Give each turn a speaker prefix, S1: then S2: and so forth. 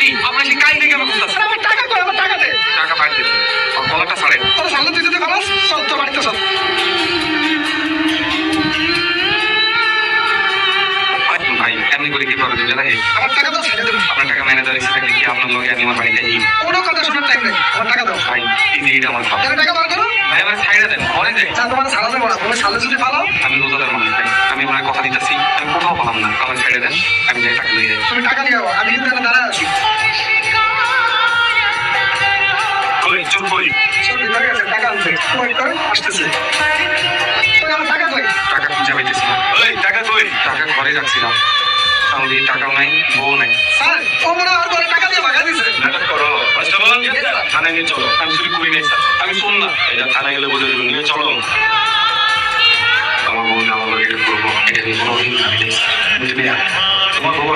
S1: কি আপনার সেই কাই দেখে আমার কথা
S2: আমার টাকা কই, আমার টাকা দে।
S1: টাকা পাই দেবো কলাটা ছাড়েন
S2: তোর সামনে তুই যদি খালাস চল তো বাড়িতে চল।
S1: ভাই এমনি করে কি করে দিবে না
S2: আমার টাকা দাও, ছেড়ে দেবো।
S1: আপনার টাকা ম্যানেজার এসে থাকলে কি আপনার লগে আমি আমার বাড়িতে যাই
S2: কোনো কথা শোনার টাইম নেই, আমার টাকা দাও।
S1: ভাই এইটা আমার ভাব
S2: কেন টাকা বার করো?
S1: ভাই আমার ছাইড়া দেন ঘরে যাই
S2: যা তোমার সারা যাবো না, তুমি সালে যদি পালাও।
S1: আমি রোজাদার মানুষ ভাই আমি আমার কথা দিতেছি আমি কোথাও পালাম না আমার ছেড়ে দেন আমি যাই টাকা দিয়ে যাই
S2: তুমি টাকা নিয়ে যাবো, আমি কিন্তু এখানে দাঁড়ায় আছি।
S1: কই চুপ কই
S2: সব ভিতরে আছে, টাকা আনছে। ওই করে আসতেছে। ওই আমার টাকা কই?
S1: টাকা খুঁজে পাইতেছি না ওই টাকা কই টাকা ঘরে রাখছিলাম আমাদের টাকাও নাই বউ নাই
S2: স্যার, ও মনে হয় ওর ঘরে টাকা দিয়ে ভাগা দিছে।
S1: নাটক করো থানায় নিয়ে চলো আমি চুরি করি নাই স্যার আমি শোন না এটা থানায় গেলে বুঝে দেবেন নিয়ে চলো আমার বউ না আমার এটা করবো এটা নিয়ে কোনো অভিযোগ আমি নেই বুঝলি তোমার বউ